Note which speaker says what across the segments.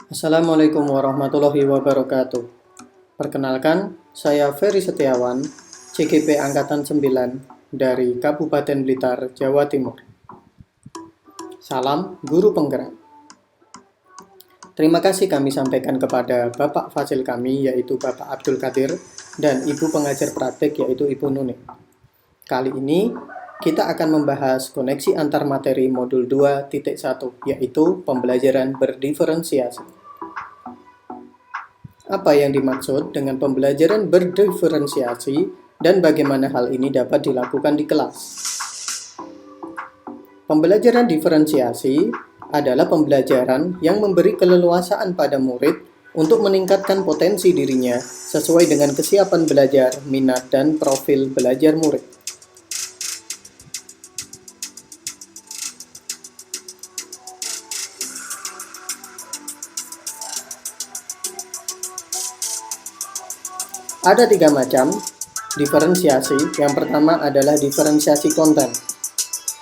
Speaker 1: Assalamualaikum warahmatullahi wabarakatuh. Perkenalkan, saya Ferry Setiawan, CGP Angkatan 9 dari Kabupaten Blitar, Jawa Timur. Salam Guru Penggerak. Terima kasih kami sampaikan kepada Bapak Fasil kami, yaitu Bapak Abdul Qadir, dan Ibu Pengajar Praktik, yaitu Ibu Nuning. Kali ini, kita akan membahas koneksi antar materi modul 2.1, yaitu pembelajaran berdiferensiasi. Apa yang dimaksud dengan pembelajaran berdiferensiasi dan bagaimana hal ini dapat dilakukan di kelas? Pembelajaran diferensiasi adalah pembelajaran yang memberi keleluasaan pada murid untuk meningkatkan potensi dirinya sesuai dengan kesiapan belajar, minat, dan profil belajar murid. Ada 3 macam diferensiasi. Yang pertama adalah diferensiasi konten.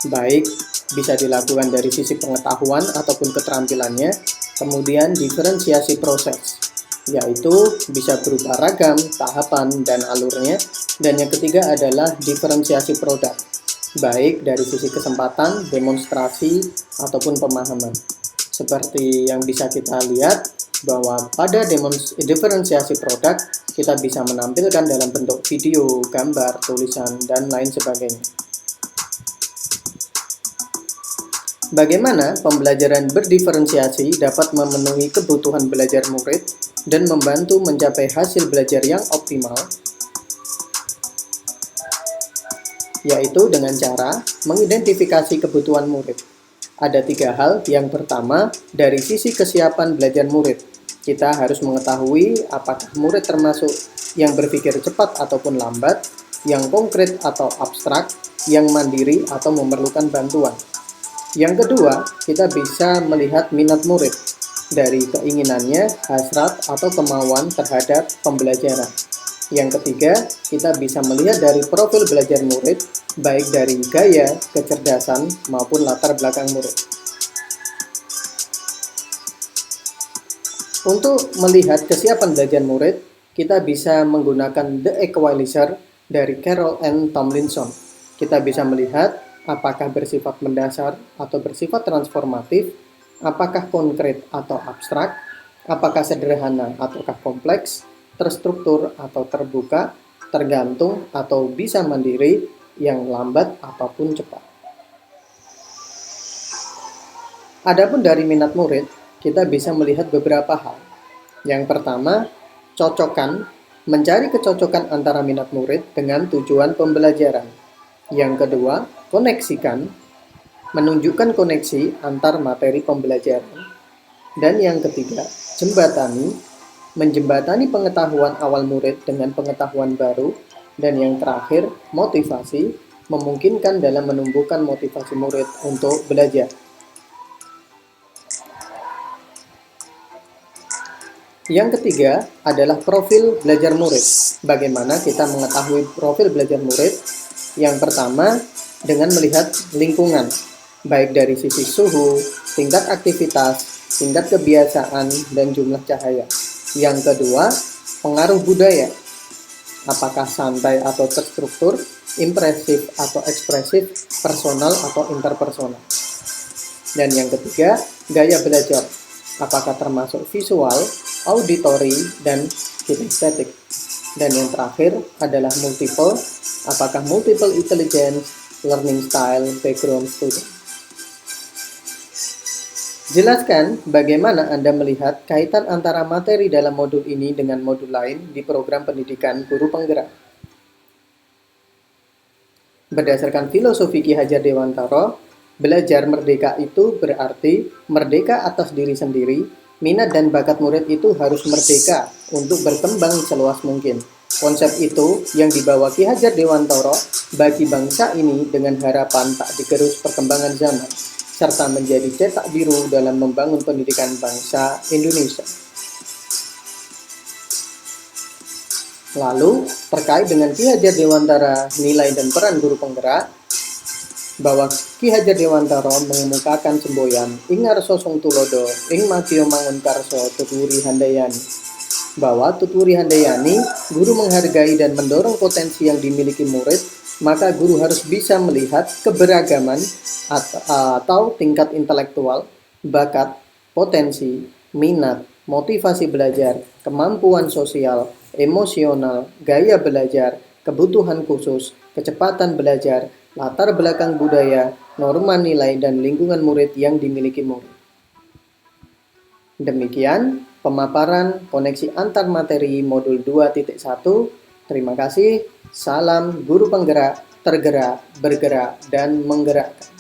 Speaker 1: Baik bisa dilakukan dari sisi pengetahuan ataupun keterampilannya. Kemudian diferensiasi proses, yaitu bisa berupa ragam, tahapan, dan alurnya. Dan yang ketiga adalah diferensiasi produk, baik dari sisi kesempatan, demonstrasi, ataupun pemahaman. Seperti yang bisa kita lihat, bahwa pada diferensiasi produk kita bisa menampilkan dalam bentuk video, gambar, tulisan, dan lain sebagainya. Bagaimana pembelajaran berdiferensiasi dapat memenuhi kebutuhan belajar murid dan membantu mencapai hasil belajar yang optimal? Yaitu dengan cara mengidentifikasi kebutuhan murid. Ada 3 hal. Yang pertama, dari sisi kesiapan belajar murid. Kita harus mengetahui apakah murid termasuk yang berpikir cepat ataupun lambat, yang konkret atau abstrak, yang mandiri atau memerlukan bantuan. Yang kedua, kita bisa melihat minat murid dari keinginannya, hasrat, atau kemauan terhadap pembelajaran. Yang ketiga, kita bisa melihat dari profil belajar murid, baik dari gaya, kecerdasan, maupun latar belakang murid. Untuk melihat kesiapan belajar murid, kita bisa menggunakan The Equalizer dari Carroll and Tomlinson. Kita bisa melihat apakah bersifat mendasar atau bersifat transformatif, apakah konkret atau abstrak, apakah sederhana ataukah kompleks, terstruktur atau terbuka, tergantung atau bisa mandiri, yang lambat ataupun cepat. Adapun dari minat murid, kita bisa melihat beberapa hal. Yang pertama, cocokan, mencari kecocokan antara minat murid dengan tujuan pembelajaran. Yang kedua, koneksikan, menunjukkan koneksi antar materi pembelajaran. Dan yang ketiga, jembatani, menjembatani pengetahuan awal murid dengan pengetahuan baru. Dan yang terakhir, motivasi, memungkinkan dalam menumbuhkan motivasi murid untuk belajar. Yang ketiga adalah profil belajar murid. Bagaimana kita mengetahui profil belajar murid? Yang pertama, dengan melihat lingkungan, baik dari sisi suhu, tingkat aktivitas, tingkat kebiasaan, dan jumlah cahaya. Yang kedua, pengaruh budaya. Apakah santai atau terstruktur, impresif atau ekspresif, personal atau interpersonal. Dan yang ketiga, gaya belajar. Apakah termasuk visual, auditory, dan kinestetik. Dan yang terakhir adalah multiple. Apakah multiple intelligence, learning style, background student. Jelaskan bagaimana Anda melihat kaitan antara materi dalam modul ini dengan modul lain di program pendidikan guru penggerak. Berdasarkan filosofi Ki Hajar Dewantara, belajar merdeka itu berarti merdeka atas diri sendiri. Minat dan bakat murid itu harus merdeka untuk berkembang seluas mungkin. Konsep itu yang dibawa Ki Hajar Dewantara bagi bangsa ini dengan harapan tak digerus perkembangan zaman, serta menjadi cetak biru dalam membangun pendidikan bangsa Indonesia. Lalu, terkait dengan Ki Hajar Dewantara, nilai dan peran guru penggerak, bahwa Ki Hajar Dewantara mengemukakan semboyan ing ngarsa sung tulodo ing madya mangunkarsa tuturi handayani, bahwa tuturi handayani guru menghargai dan mendorong potensi yang dimiliki murid, maka guru harus bisa melihat keberagaman atau tingkat intelektual, bakat, potensi, minat, motivasi belajar, kemampuan sosial, emosional, gaya belajar, kebutuhan khusus, kecepatan belajar, latar belakang budaya, norma nilai, dan lingkungan murid yang dimiliki murid. Demikian pemaparan koneksi antar materi modul 2.1. Terima kasih. Salam guru penggerak, tergerak, bergerak, dan menggerakkan.